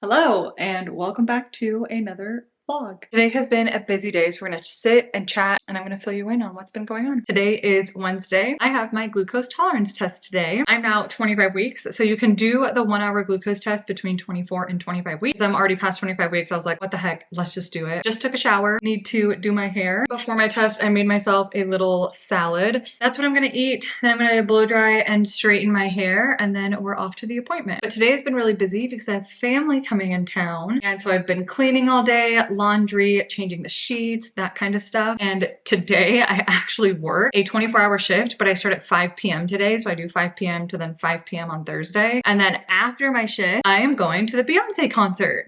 Hello and welcome back to another vlog. Today has been a busy day, so we're gonna sit and chat and I'm gonna fill you in on what's been going on. Today is Wednesday. I have my glucose tolerance test today. I'm now 25 weeks, so you can do the 1 hour glucose test between 24 and 25 weeks. I'm already past 25 weeks. I was like, what the heck, let's just do it. Just took a shower, need to do my hair. Before my test, I made myself a little salad. That's what I'm gonna eat. Then I'm gonna blow dry and straighten my hair, and then we're off to the appointment. But today has been really busy because I have family coming in town, and so I've been cleaning all day, laundry, changing the sheets, that kind of stuff. And today I actually work a 24-hour shift, but I start at 5 p.m. today, so I do 5 p.m. to then 5 p.m. on Thursday. And then after my shift, I am going to the Beyonce concert.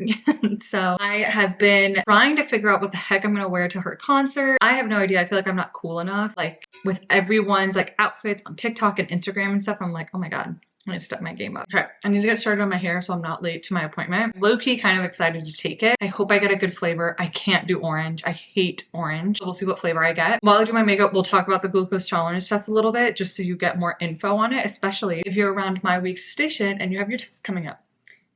So I have been trying to figure out what the heck I'm gonna wear to her concert. I have no idea. I feel like I'm not cool enough. Like with everyone's like outfits on TikTok and Instagram and stuff, I'm like, oh my God, I need to step my game up. Okay, I need to get started on my hair so I'm not late to my appointment. Low-key kind of excited to take it. I hope I get a good flavor. I can't do orange. I hate orange. So we'll see what flavor I get. While I do my makeup, we'll talk about the glucose tolerance test a little bit just so you get more info on it, especially if you're around my week's station and you have your test coming up.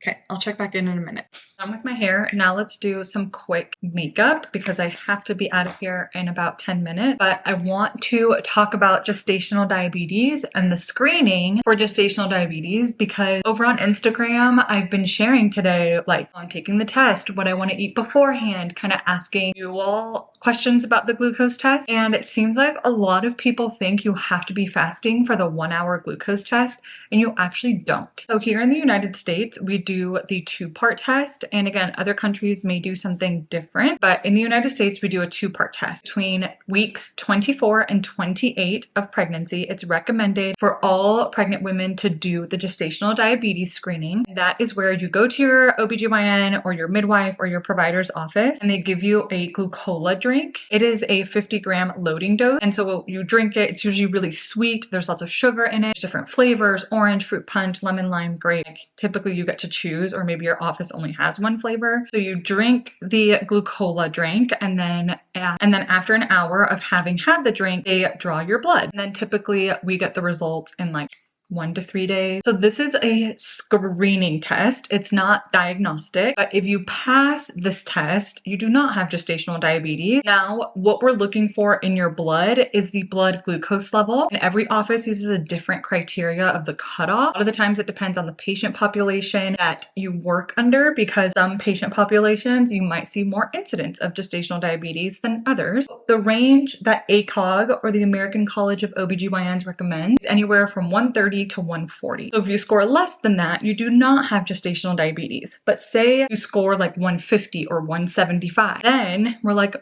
Okay, I'll check back in a minute. I'm with my hair. Now let's do some quick makeup because I have to be out of here in about 10 minutes. But I want to talk about gestational diabetes and the screening for gestational diabetes because over on Instagram, I've been sharing today, like on taking the test, what I want to eat beforehand, kind of asking you all questions about the glucose test. And it seems like a lot of people think you have to be fasting for the 1 hour glucose test, and you actually don't. So here in the United States, we do the 2-part test. And again, other countries may do something different, but in the United States, we do a 2-part test. Between weeks 24 and 28 of pregnancy, it's recommended for all pregnant women to do the gestational diabetes screening. That is where you go to your OBGYN or your midwife or your provider's office, and they give you a glucola drink. It is a 50-gram loading dose. And so you drink it, it's usually really sweet. There's lots of sugar in it, different flavors, orange, fruit punch, lemon, lime, grape. Typically you get to choose, or maybe your office only has one flavor. So you drink the glucola drink, and then after an hour of having had the drink, they draw your blood. And then typically we get the results in like 1 to 3 days. So this is a screening test. It's not diagnostic, but if you pass this test, you do not have gestational diabetes. Now, what we're looking for in your blood is the blood glucose level, and every office uses a different criteria of the cutoff. A lot of the times it depends on the patient population that you work under, because some patient populations you might see more incidence of gestational diabetes than others. The range that ACOG, or the American College of OBGYNs, recommends is anywhere from 130 to 140. So if you score less than that, you do not have gestational diabetes. But say you score like 150 or 175, then we're like,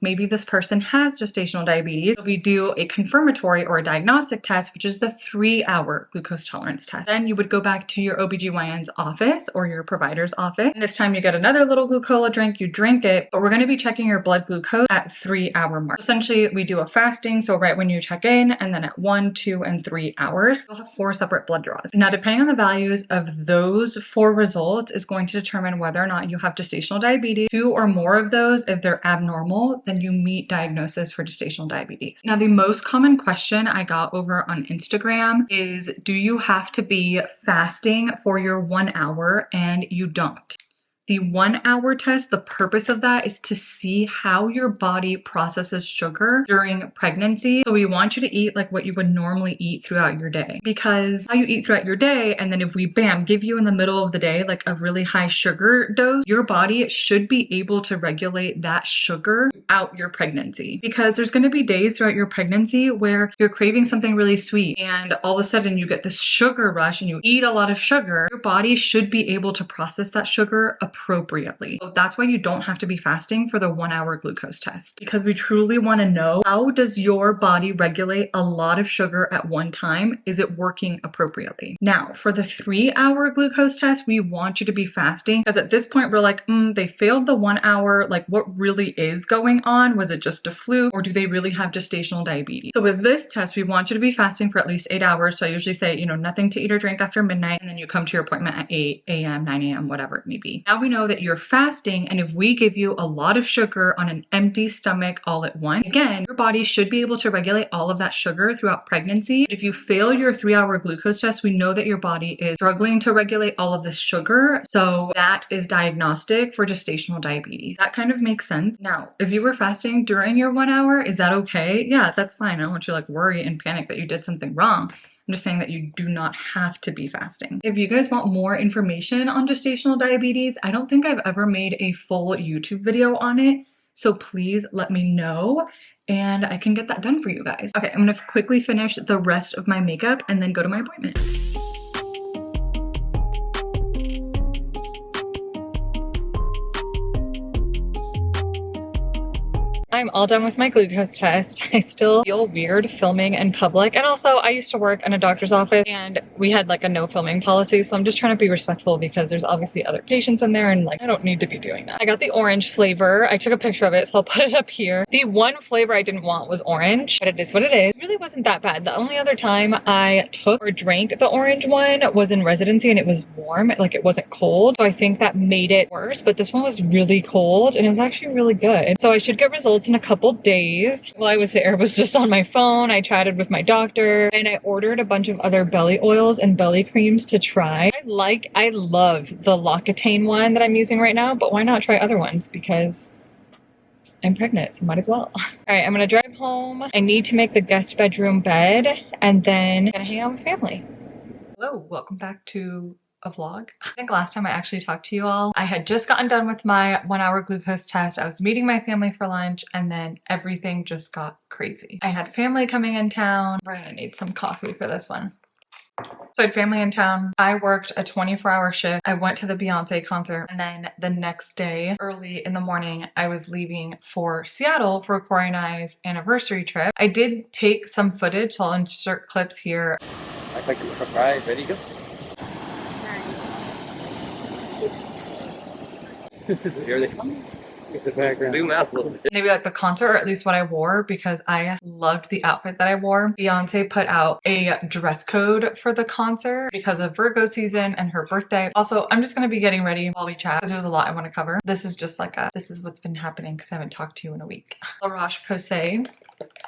maybe this person has gestational diabetes. So we do a confirmatory or a diagnostic test, which is the 3-hour glucose tolerance test. Then you would go back to your OBGYN's office or your provider's office. And this time you get another little glucola drink, you drink it, but we're going to be checking your blood glucose at 3-hour mark. Essentially, we do a fasting, so right when you check in, and then at 1, 2, and 3 hours, you'll have 4 separate blood draws. Now, depending on the values of those 4 results is going to determine whether or not you have gestational diabetes. 2 or more of those, if they're abnormal, then you meet diagnosis for gestational diabetes. Now, the most common question I got over on Instagram is, do you have to be fasting for your 1 hour? And you don't. The 1 hour test, the purpose of that is to see how your body processes sugar during pregnancy. So we want you to eat like what you would normally eat throughout your day, because how you eat throughout your day, and then if we give you in the middle of the day like a really high sugar dose, your body should be able to regulate that sugar out your pregnancy, because there's going to be days throughout your pregnancy where you're craving something really sweet and all of a sudden you get this sugar rush and you eat a lot of sugar. Your body should be able to process that sugar appropriately. So that's why you don't have to be fasting for the 1 hour glucose test, because we truly want to know, how does your body regulate a lot of sugar at one time? Is it working appropriately? Now, for the 3-hour glucose test, we want you to be fasting, because at this point we're like, they failed the 1 hour. Like, what really is going on? Was it just a fluke, or do they really have gestational diabetes? So with this test, we want you to be fasting for at least 8 hours. So I usually say, nothing to eat or drink after midnight, and then you come to your appointment at 8 a.m., 9 a.m., whatever it may be. Now we know that you're fasting, and if we give you a lot of sugar on an empty stomach all at once, again, your body should be able to regulate all of that sugar throughout pregnancy. If you fail your 3-hour glucose test, we know that your body is struggling to regulate all of this sugar. So that is diagnostic for gestational diabetes. That kind of makes sense. Now, if you were fasting during your 1 hour, is that okay? Yeah, that's fine. I don't want you to like worry and panic that you did something wrong. I'm just saying that you do not have to be fasting. If you guys want more information on gestational diabetes, I don't think I've ever made a full YouTube video on it. So please let me know and I can get that done for you guys. Okay, I'm gonna quickly finish the rest of my makeup and then go to my appointment. I'm all done with my glucose test. I still feel weird filming in public. And also I used to work in a doctor's office and we had like a no filming policy. So I'm just trying to be respectful because there's obviously other patients in there and like, I don't need to be doing that. I got the orange flavor. I took a picture of it, so I'll put it up here. The one flavor I didn't want was orange, but it is what it is. It really wasn't that bad. The only other time I took or drank the orange one was in residency and it was warm, like it wasn't cold. So I think that made it worse, but this one was really cold and it was actually really good. So I should get results in a couple days. While I was there, I was just on my phone. I chatted with my doctor and I ordered a bunch of other belly oils and belly creams to try. I love the L'Occitane one that I'm using right now, but why not try other ones? Because I'm pregnant, so might as well. All right, I'm gonna drive home. I need to make the guest bedroom bed and then I'm gonna hang out with family. Hello, welcome back to a vlog. I think last time I actually talked to you all, I had just gotten done with my 1 hour glucose test. I was meeting my family for lunch and then everything just got crazy. I had family coming in town. We're gonna need some coffee for this one. So I had family in town. I worked a 24-hour shift. I went to the Beyonce concert and then the next day, early in the morning, I was leaving for Seattle for Corey and I's anniversary trip. I did take some footage, so I'll insert clips here. I think it was a surprise. Ready to go? Here they come. Zoom out a little bit. Maybe like the concert, or at least what I wore, because I loved the outfit that I wore. Beyonce put out a dress code for the concert because of Virgo season and her birthday. Also, I'm just going to be getting ready while we chat because there's a lot I want to cover. This is just like this is what's been happening because I haven't talked to you in a week. La Roche-Posay.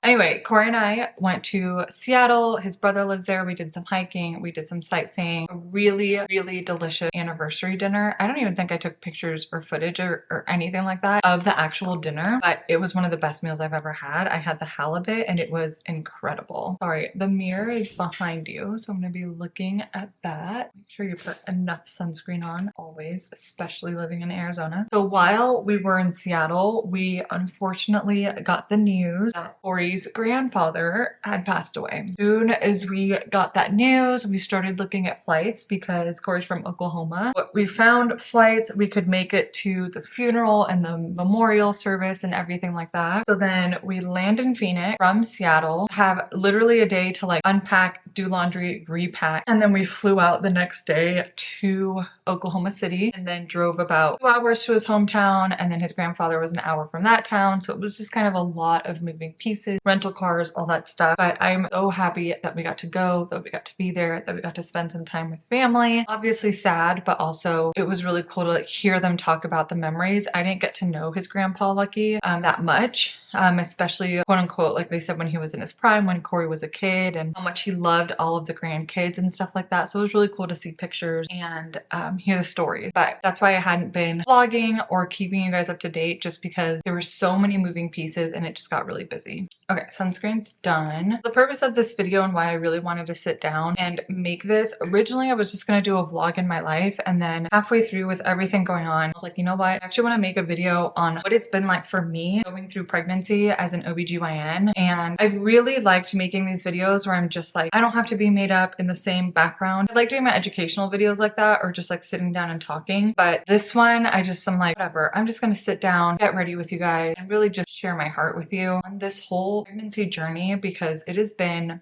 Anyway, Corey and I went to Seattle. His brother lives there. We did some hiking. We did some sightseeing. A really, really delicious anniversary dinner. I don't even think I took pictures or footage or anything like that of the actual dinner, but it was one of the best meals I've ever had. I had the halibut and it was incredible. Sorry, the mirror is behind you, so I'm gonna be looking at that. Make sure you put enough sunscreen on always, especially living in Arizona. So while we were in Seattle, we unfortunately got the news that Corey's grandfather had passed away. As soon as we got that news, we started looking at flights because Corey's from Oklahoma. But we found flights. We could make it to the funeral and the memorial service and everything like that. So then we land in Phoenix from Seattle, have literally a day to like unpack, do laundry, repack, and then we flew out the next day to Oklahoma City and then drove about 2 hours to his hometown, and then his grandfather was an hour from that town. So it was just kind of a lot of moving pieces, rental cars, all that stuff. But I'm so happy that we got to go, that we got to be there, that we got to spend some time with family. Obviously sad, but also it was really cool to like hear them talk about the memories. I didn't get to know his grandpa Lucky that much, especially quote unquote, like they said, when he was in his prime, when Corey was a kid, and how much he loved all of the grandkids and stuff like that. So it was really cool to see pictures and hear the stories. But that's why I hadn't been vlogging or keeping you guys up to date, just because there were so many moving pieces and it just got really busy. Okay, sunscreen's done. The purpose of this video and why I really wanted to sit down and make this, originally I was just gonna do a vlog in my life, and then halfway through with everything going on, I was like, you know what, I actually want to make a video on what it's been like for me going through pregnancy as an OBGYN. And I've really liked making these videos where I'm just like, I don't have to be made up in the same background. I like doing my educational videos like that, or just like sitting down and talking. But this one, I'm like, whatever, I'm just gonna sit down, get ready with you guys, and really just share my heart with you on this whole pregnancy journey, because it has been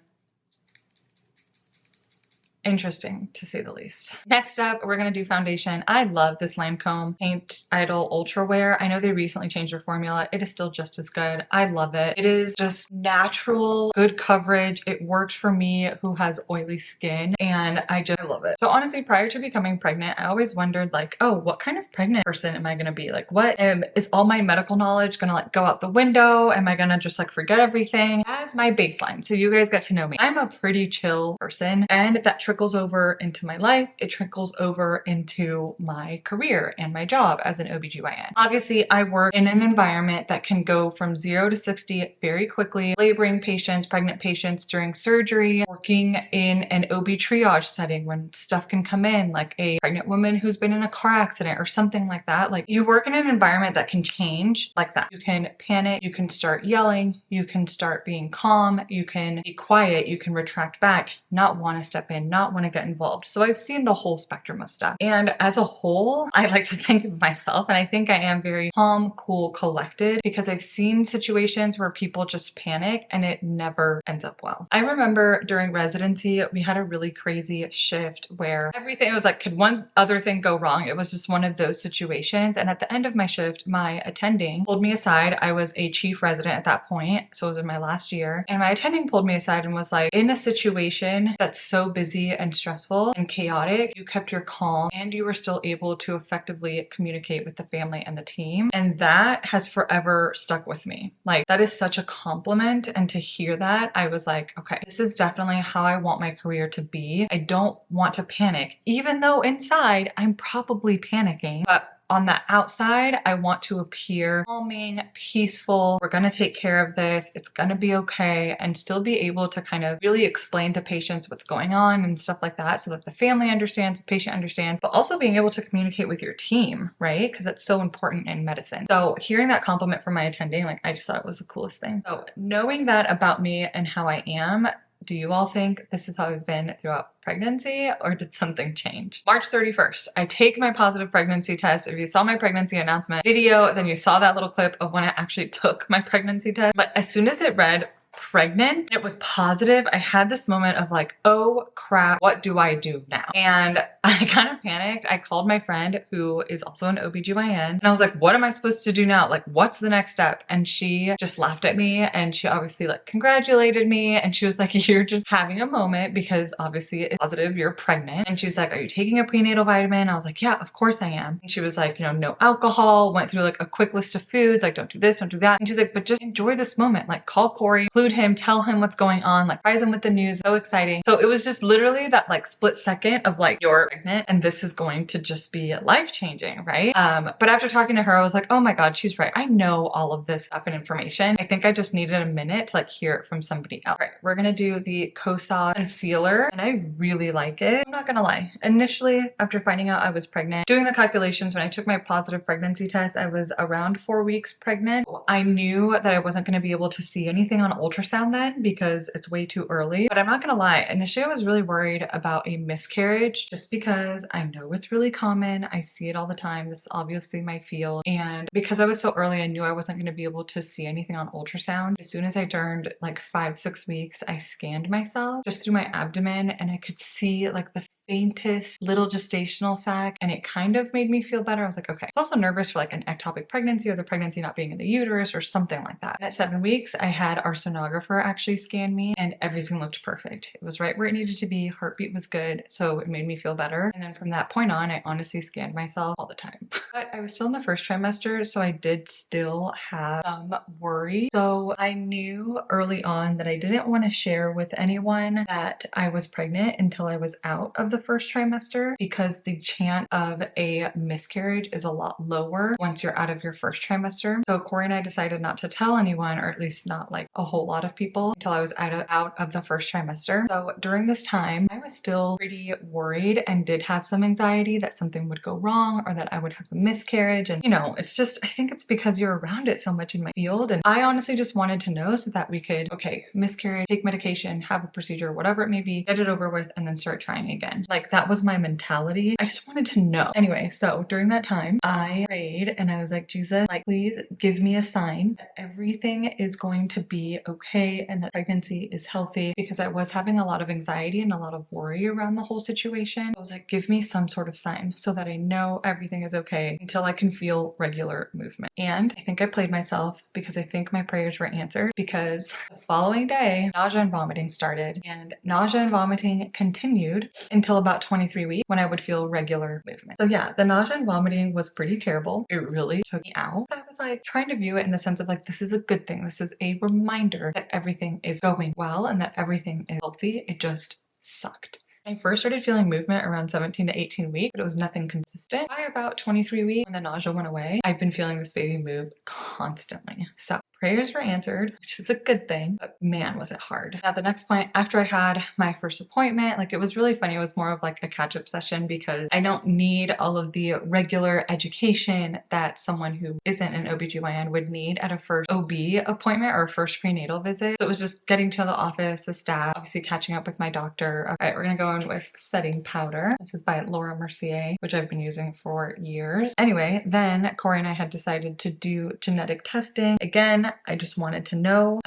interesting to say the least. Next up, we're gonna do foundation. I love this Lancome Paint Idol Ultra Wear. I know they recently changed their formula. It is still just as good. I love it. It is just natural, good coverage. It works for me who has oily skin, and I love it. So honestly, prior to becoming pregnant, I always wondered like, oh, what kind of pregnant person am I gonna be? Like, what is all my medical knowledge gonna like go out the window? Am I gonna just like forget everything? As my baseline, so you guys get to know me. I'm a pretty chill person, and that trickles over into my life. It trickles over into my career and my job as an OBGYN. Obviously, I work in an environment that can go from 0 to 60 very quickly, laboring patients, pregnant patients during surgery, working in an OB triage setting when stuff can come in, like a pregnant woman who's been in a car accident or something like that. Like, you work in an environment that can change like that. You can panic, you can start yelling, you can start being calm, you can be quiet, you can retract back, not want to step in, not want to get involved. So I've seen the whole spectrum of stuff. And as a whole, I like to think of myself, and I think I am very calm, cool, collected, because I've seen situations where people just panic and it never ends up well. I remember during residency, we had a really crazy shift where everything, it was like, could one other thing go wrong? It was just one of those situations. And at the end of my shift, my attending pulled me aside. I was a chief resident at that point, so it was in my last year. And my attending pulled me aside and was like, in a situation that's so busy and stressful and chaotic, you kept your calm and you were still able to effectively communicate with the family and the team. And that has forever stuck with me. Like, that is such a compliment. And to hear that, I was like, okay, this is definitely how I want my career to be. I don't want to panic, even though inside I'm probably panicking, but on the outside, I want to appear calming, peaceful. We're gonna take care of this. It's gonna be okay, and still be able to kind of really explain to patients what's going on and stuff like that, so that the family understands, the patient understands, but also being able to communicate with your team, right? Because that's so important in medicine. So hearing that compliment from my attending, like, I just thought it was the coolest thing. So knowing that about me and how I am, do you all think this is how I've been throughout pregnancy, or did something change? March 31st, I take my positive pregnancy test. If you saw my pregnancy announcement video, then you saw that little clip of when I actually took my pregnancy test. But as soon as it read pregnant, it was positive, I had this moment of like, oh crap, what do I do now? And I kind of panicked. I called my friend who is also an OBGYN, and I was like, what am I supposed to do now? Like, what's the next step? And she just laughed at me, and she obviously like congratulated me, and she was like, you're just having a moment because obviously it's positive, you're pregnant. And she's like, are you taking a prenatal vitamin? I was like, yeah, of course I am. And she was like, you know, no alcohol, went through like a quick list of foods, like don't do this, don't do that. And she's like, but just enjoy this moment, like call Corey, include him, tell him what's going on, like surprise him with the news. So exciting. So it was just literally that like split second of like, you're pregnant and this is going to just be life-changing, right? But after talking to her, I was like, oh my God, she's right. I know all of this stuff and information. I think I just needed a minute to like hear it from somebody else. All right, we're gonna do the COSA concealer, and I really like it. I'm not gonna lie. Initially, after finding out I was pregnant, doing the calculations when I took my positive pregnancy test, I was around 4 weeks pregnant. I knew that I wasn't gonna be able to see anything on ultrasound then because it's way too early. But I'm not gonna lie, initially I was really worried about a miscarriage just because I know it's really common. I see it all the time. This is obviously my field. And because I was so early, I knew I wasn't gonna be able to see anything on ultrasound. As soon as I turned like 5-6 weeks, I scanned myself just through my abdomen, and I could see like the faintest little gestational sac, and it kind of made me feel better. I was like, okay. I was also nervous for like an ectopic pregnancy or the pregnancy not being in the uterus or something like that. And at 7 weeks, I had our sonographer actually scan me, and everything looked perfect. It was right where it needed to be. Heartbeat was good. So it made me feel better. And then from that point on, I honestly scanned myself all the time. But I was still in the first trimester, so I did still have some worry. So I knew early on that I didn't want to share with anyone that I was pregnant until I was out of the first trimester, because the chance of a miscarriage is a lot lower once you're out of your first trimester. So Corey and I decided not to tell anyone, or at least not like a whole lot of people, until I was out of the first trimester. So during this time, I was still pretty worried and did have some anxiety that something would go wrong or that I would have a miscarriage. And you know, it's just, I think it's because you're around it so much in my field. And I honestly just wanted to know so that we could, okay, miscarriage, take medication, have a procedure, whatever it may be, get it over with, and then start trying again. Like, that was my mentality. I just wanted to know. Anyway, so during that time, I prayed and I was like, Jesus, like, please give me a sign that everything is going to be okay and that pregnancy is healthy, because I was having a lot of anxiety and a lot of worry around the whole situation. I was like, give me some sort of sign so that I know everything is okay until I can feel regular movement. And I think I played myself because I think my prayers were answered, because the following day, nausea and vomiting started, and nausea and vomiting continued until about 23 weeks when I would feel regular movement. So yeah, the nausea and vomiting was pretty terrible. It really took me out. But I was like trying to view it in the sense of like, this is a good thing. This is a reminder that everything is going well and that everything is healthy. It just sucked. I first started feeling movement around 17 to 18 weeks, but it was nothing consistent. By about 23 weeks, when the nausea went away, I've been feeling this baby move constantly. So prayers were answered, which is a good thing, but man, was it hard. At the next point, after I had my first appointment, like it was really funny. It was more of like a catch-up session because I don't need all of the regular education that someone who isn't an OBGYN would need at a first OB appointment or first prenatal visit. So it was just getting to the office, the staff, obviously catching up with my doctor. All right, we're gonna go in with setting powder. This is by Laura Mercier, which I've been using for years. Anyway, then Corey and I had decided to do genetic testing. Again, I just wanted to know,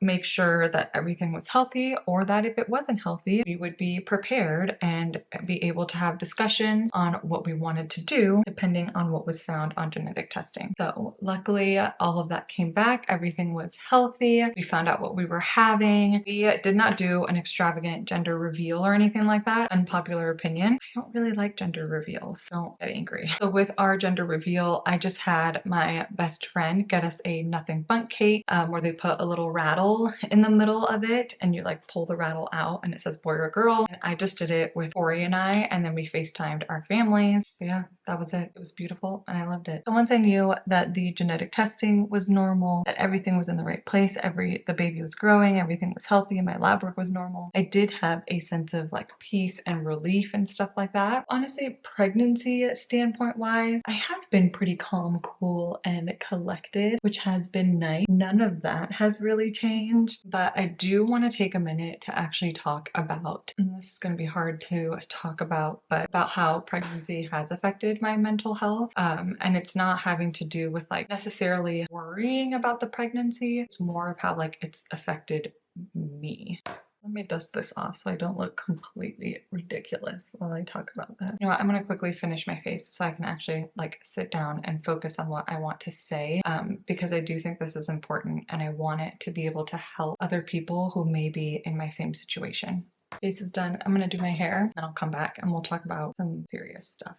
make sure that everything was healthy, or that if it wasn't healthy, we would be prepared and be able to have discussions on what we wanted to do depending on what was found on genetic testing. So luckily, all of that came back. Everything was healthy. We found out what we were having. We did not do an extravagant gender reveal or anything like that. Unpopular opinion. I don't really like gender reveals. Don't get angry. So with our gender reveal, I just had my best friend get us a nothing bundt cake where they put a little rattle in the middle of it and you like pull the rattle out and it says boy or girl. And I just did it with Corey and I, and then we FaceTimed our families. So yeah, that was it. It was beautiful and I loved it. So once I knew that the genetic testing was normal, that everything was in the right place, the baby was growing, everything was healthy, and my lab work was normal, I did have a sense of like peace and relief and stuff like that. Honestly, pregnancy standpoint wise, I have been pretty calm, cool, and collected, which has been nice. None of that has really changed, but I do want to take a minute to actually talk about, and this is going to be hard to talk about, but about how pregnancy has affected my mental health. And it's not having to do with like necessarily worrying about the pregnancy. It's more of how like it's affected me. Let me dust this off so I don't look completely ridiculous while I talk about that. You know what? I'm gonna quickly finish my face so I can actually like sit down and focus on what I want to say, because I do think this is important and I want it to be able to help other people who may be in my same situation. Face is done. I'm gonna do my hair and I'll come back and we'll talk about some serious stuff.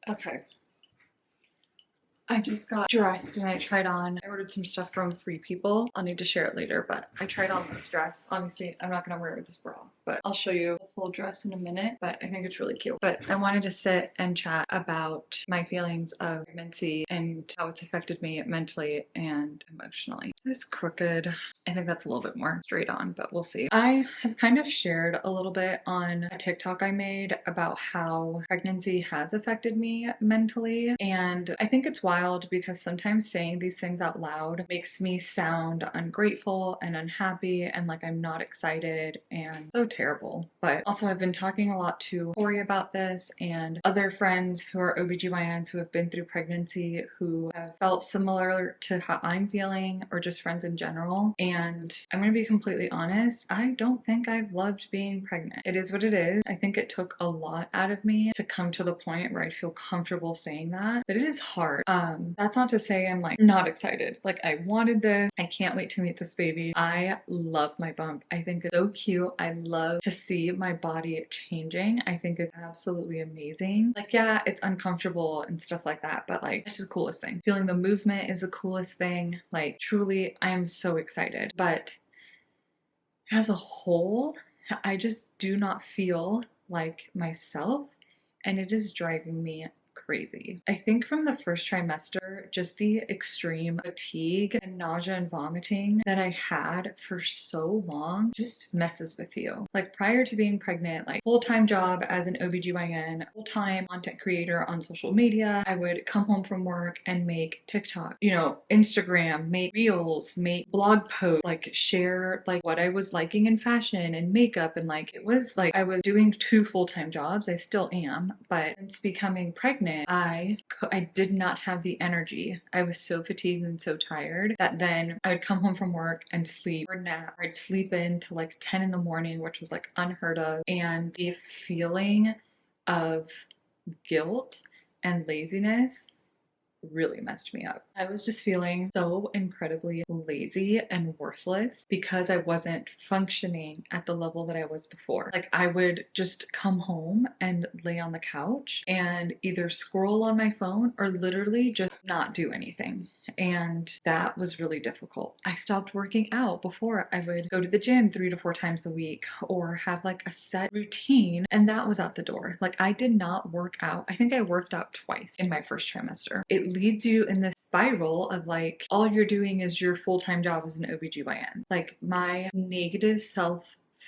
Okay. I just got dressed and I ordered some stuff from Free People. I'll need to share it later, but I tried on this dress. Obviously, I'm not gonna wear it with this bra, but I'll show you the full dress in a minute, but I think it's really cute. But I wanted to sit and chat about my feelings of pregnancy and how it's affected me mentally and emotionally. This is crooked. I think that's a little bit more straight on, but we'll see. I have kind of shared a little bit on a TikTok I made about how pregnancy has affected me mentally, and I think it's wild because sometimes saying these things out loud makes me sound ungrateful and unhappy and like I'm not excited and so terrible. But also I've been talking a lot to Corey about this and other friends who are OBGYNs who have been through pregnancy who have felt similar to how I'm feeling, or just friends in general. And I'm gonna be completely honest, I don't think I've loved being pregnant. It is what it is. I think it took a lot out of me to come to the point where I feel comfortable saying that, but it is hard. That's not to say I'm like not excited. Like I wanted this. I can't wait to meet this baby. I love my bump. I think it's so cute. I love to see my body changing. I think it's absolutely amazing. Like, yeah, it's uncomfortable and stuff like that, but like it's the coolest thing. Feeling the movement is the coolest thing. Like truly, I am so excited. But as a whole, I just do not feel like myself, and it is driving me crazy. I think from the first trimester, just the extreme fatigue and nausea and vomiting that I had for so long just messes with you. Like prior to being pregnant, like full-time job as an OBGYN, full-time content creator on social media, I would come home from work and make TikTok, you know, Instagram, make reels, make blog posts, like share like what I was liking in fashion and makeup, and like it was like I was doing 2 full-time jobs. I still am, but since becoming pregnant, and I did not have the energy. I was so fatigued and so tired that then I would come home from work and sleep or nap, or I'd sleep in till like 10 in the morning, which was like unheard of. And the feeling of guilt and laziness really messed me up. I was just feeling so incredibly lazy and worthless because I wasn't functioning at the level that I was before. Like I would just come home and lay on the couch and either scroll on my phone or literally just not do anything. And that was really difficult. I stopped working out. Before I would go to the gym 3 to 4 times a week or have like a set routine, and that was out the door. Like I did not work out. I think I worked out twice in my first trimester. It leads you in this spiral of like all you're doing is your full-time job as an OBGYN. Like my negative self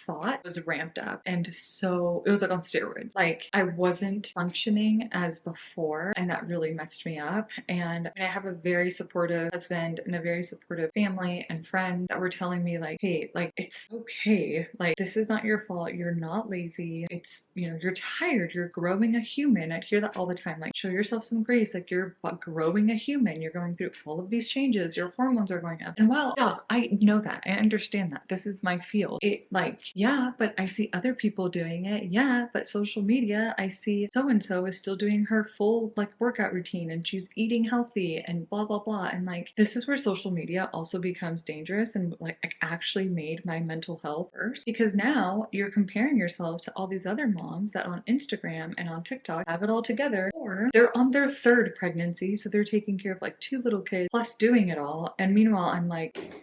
thought was ramped up, and so it was like on steroids. Like I wasn't functioning as before, and that really messed me up. And I have a very supportive husband and a very supportive family and friends that were telling me like, hey, like it's okay, like this is not your fault, you're not lazy, it's, you know, you're tired, you're growing a human. I'd hear that all the time, like show yourself some grace, like you're growing a human, you're going through all of these changes, your hormones are going up. And while I know that, I understand that, this is my field, it like, yeah, but I see other people doing it. Yeah, but social media, I see so and so is still doing her full like workout routine and she's eating healthy and blah blah blah. And like this is where social media also becomes dangerous and like actually made my mental health worse, because now you're comparing yourself to all these other moms that on Instagram and on TikTok have it all together, or they're on their third pregnancy, so they're taking care of like 2 little kids plus doing it all. And meanwhile, I'm like,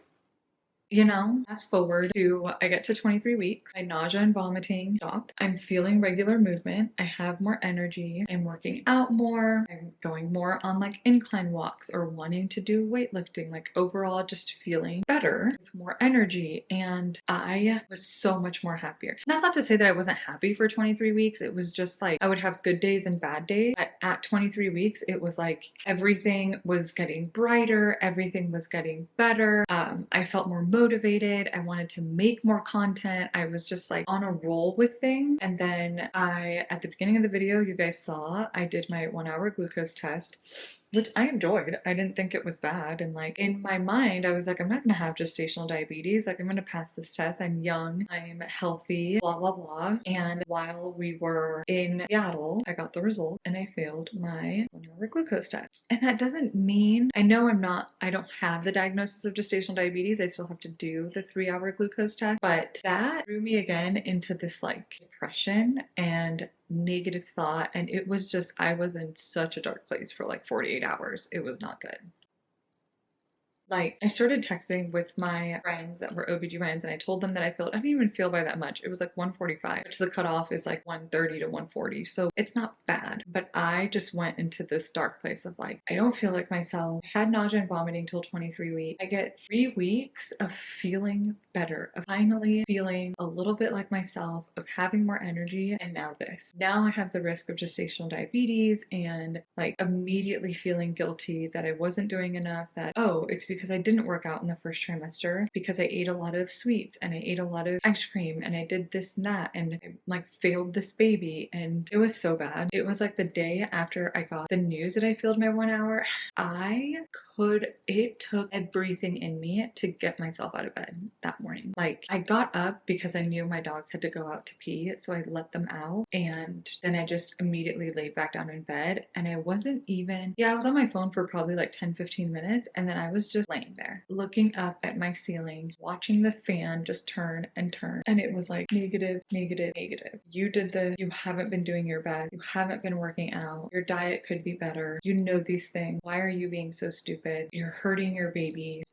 you know, fast forward to I get to 23 weeks, my nausea and vomiting stopped. I'm feeling regular movement. I have more energy. I'm working out more. I'm going more on like incline walks or wanting to do weightlifting, like overall just feeling better with more energy. And I was so much more happier. And that's not to say that I wasn't happy for 23 weeks. It was just like I would have good days and bad days. But at 23 weeks, it was like everything was getting brighter. Everything was getting better. I felt more motivated. I wanted to make more content. I was just like on a roll with things. And then at the beginning of the video, you guys saw, I did my 1-hour glucose test, which I enjoyed. I didn't think it was bad. And like in my mind, I was like, I'm not gonna have gestational diabetes. Like I'm gonna pass this test. I'm young, I'm healthy, blah, blah, blah. And while we were in Seattle, I got the result and I failed my 1-hour glucose test. And that doesn't mean, I know I don't have the diagnosis of gestational diabetes. I still have to do the 3-hour glucose test, but that threw me again into this like depression and negative thought. And it was just, I was in such a dark place for like 48 hours. It was not good. Like I started texting with my friends that were OBGYNs and I told them that I didn't even feel by that much. It was like 145, which the cutoff is like 130 to 140. So it's not bad, but I just went into this dark place of like, I don't feel like myself. I had nausea and vomiting till 23 weeks. I get 3 weeks of feeling better, of finally feeling a little bit like myself, of having more energy. And now this. Now I have the risk of gestational diabetes and like immediately feeling guilty that I wasn't doing enough, that, oh, it's because I didn't work out in the first trimester because I ate a lot of sweets and I ate a lot of ice cream and I did this and that and I like failed this baby. And it was so bad. It was like the day after I got the news that I failed my 1 hour, it took everything in me to get myself out of bed that morning. Like I got up because I knew my dogs had to go out to pee, so I let them out and then I just immediately laid back down in bed. And I wasn't even, I was on my phone for probably like 10-15 minutes, and then I was just laying there looking up at my ceiling, watching the fan just turn and turn. And it was like negative, negative, negative. You did this, you haven't been doing your best, you haven't been working out, your diet could be better, you know these things, why are you being so stupid, you're hurting your baby.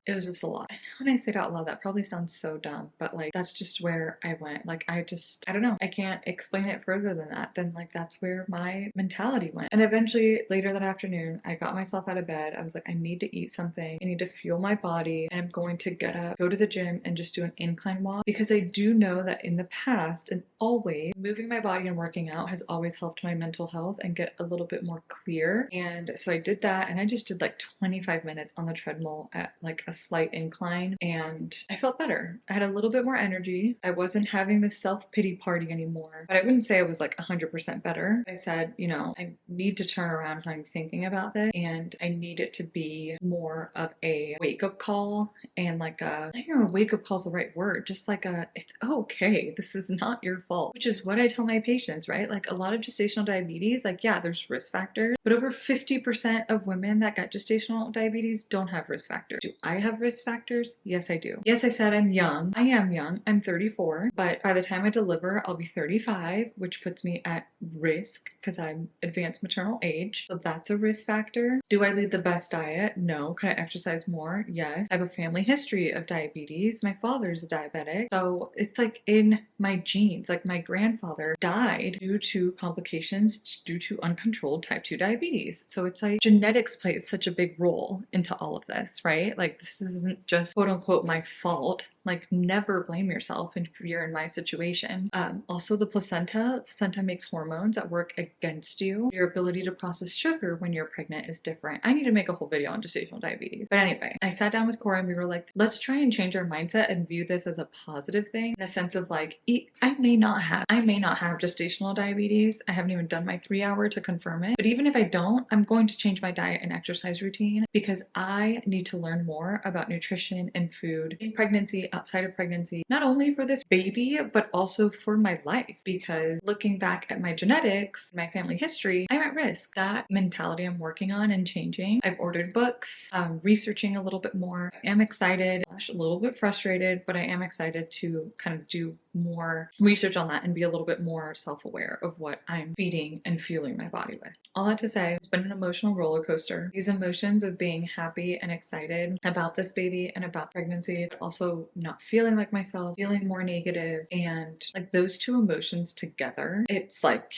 it was just a lot. When I say it out loud, that probably sounds so dumb, but like that's just where I went. Like I don't know. I can't explain it further than that. Then like that's where my mentality went. And eventually later that afternoon, I got myself out of bed. I was like, I need to eat something. I need to fuel my body. And I'm going to get up, go to the gym and just do an incline walk, because I do know that in the past and always moving my body and working out has always helped my mental health and get a little bit more clear. And so I did that, and I just did like 25 minutes on the treadmill at like a slight incline, and I felt better. I had a little bit more energy. I wasn't having this self-pity party anymore, but I wouldn't say I was like 100% better. I said, you know, I need to turn around when I'm thinking about this, and I need it to be more of a wake-up call, and like a, I don't know, wake-up call is the right word, just like a, it's okay, this is not your fault, which is what I tell my patients, right? Like a lot of gestational diabetes, like yeah, there's risk factors, but over 50% of women that got gestational diabetes don't have risk factors. Do I have risk factors? Yes, I do. Yes, I said I'm young. I am young. I'm 34, but by the time I deliver, I'll be 35, which puts me at risk because I'm advanced maternal age. So that's a risk factor. Do I lead the best diet? No. Can I exercise more? Yes. I have a family history of diabetes. My father's a diabetic. So it's like in my genes. Like my grandfather died due to complications due to uncontrolled type 2 diabetes. So it's like genetics plays such a big role into all of this, right? Like this isn't just quote unquote my fault. Like never blame yourself if you're in my situation. Also the placenta makes hormones that work against you. Your ability to process sugar when you're pregnant is different. I need to make a whole video on gestational diabetes. But anyway, I sat down with Cora and we were like, let's try and change our mindset and view this as a positive thing, in the sense of like, I may not have gestational diabetes. I haven't even done my 3-hour to confirm it. But even if I don't, I'm going to change my diet and exercise routine because I need to learn more about nutrition and food in pregnancy, outside of pregnancy, not only for this baby, but also for my life. Because looking back at my genetics, my family history, I'm at risk. That mentality I'm working on and changing. I've ordered books, researching a little bit more. I am excited, a little bit frustrated, but I am excited to kind of do more research on that and be a little bit more self-aware of what I'm feeding and fueling my body with. All that to say, it's been an emotional roller coaster. These emotions of being happy and excited about this baby and about pregnancy, but also not feeling like myself, feeling more negative, and like those two emotions together, it's like,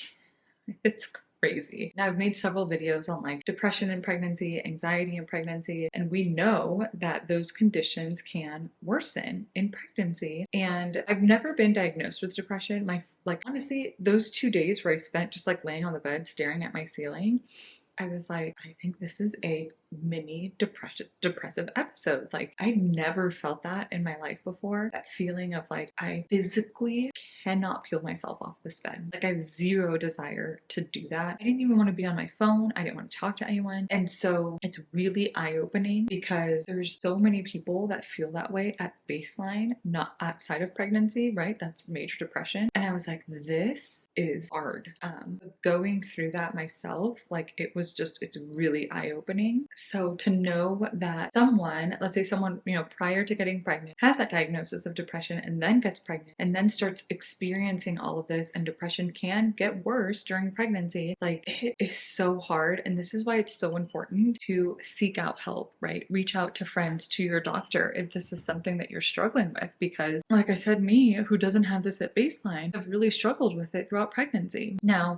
it's crazy. Now I've made several videos on like depression in pregnancy, anxiety in pregnancy, and we know that those conditions can worsen in pregnancy. And I've never been diagnosed with depression. Like honestly, those 2 days where I spent just like laying on the bed staring at my ceiling, I was like, I think this is a mini depressive episode. Like I never felt that in my life before. That feeling of like, I physically cannot peel myself off this bed. Like I have zero desire to do that. I didn't even want to be on my phone. I didn't want to talk to anyone. And so it's really eye-opening because there's so many people that feel that way at baseline, not outside of pregnancy, right? That's major depression. And I was like, this is hard. Going through that myself, like it's really eye-opening. So to know that someone, let's say someone, you know, prior to getting pregnant has that diagnosis of depression and then gets pregnant and then starts experiencing all of this, and depression can get worse during pregnancy, like it is so hard. And this is why it's so important to seek out help, right? Reach out to friends, to your doctor if this is something that you're struggling with, because like I said, me, who doesn't have this at baseline, have really struggled with it throughout pregnancy. Now,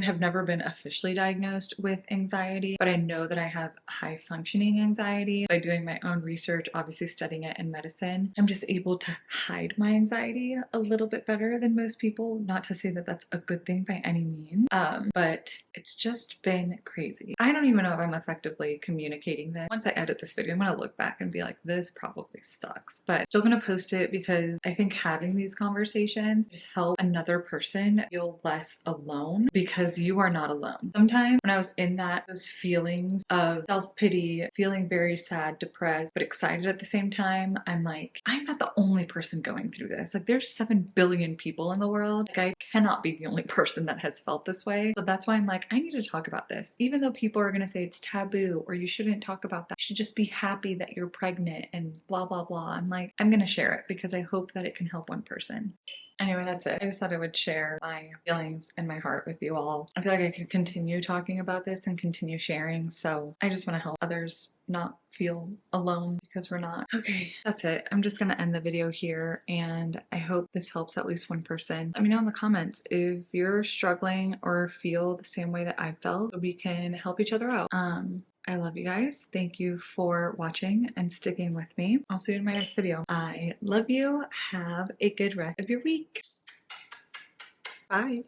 have never been officially diagnosed with anxiety, but I know that I have high functioning anxiety. By doing my own research, obviously studying it in medicine, I'm just able to hide my anxiety a little bit better than most people. Not to say that that's a good thing by any means, but it's just been crazy. I don't even know if I'm effectively communicating this. Once I edit this video, I'm gonna look back and be like, this probably sucks, but still gonna post it because I think having these conversations help another person feel less alone, because you are not alone. Sometimes when I was in those feelings of self-pity, feeling very sad, depressed, but excited at the same time, I'm like, I'm not the only person going through this. Like there's 7 billion people in the world. Like I cannot be the only person that has felt this way. So that's why I'm like, I need to talk about this. Even though people are gonna say it's taboo or you shouldn't talk about that. You should just be happy that you're pregnant and blah, blah, blah. I'm like, I'm gonna share it because I hope that it can help one person. Anyway, that's it. I just thought I would share my feelings and my heart with you all. I feel like I could continue talking about this and continue sharing. So I just want to help others not feel alone, because we're not. Okay, that's it. I'm just gonna end the video here, and I hope this helps at least one person. Let me know in the comments if you're struggling or feel the same way that I felt, so we can help each other out. I love you guys. Thank you for watching and sticking with me. I'll see you in my next video. I love you. Have a good rest of your week. Bye.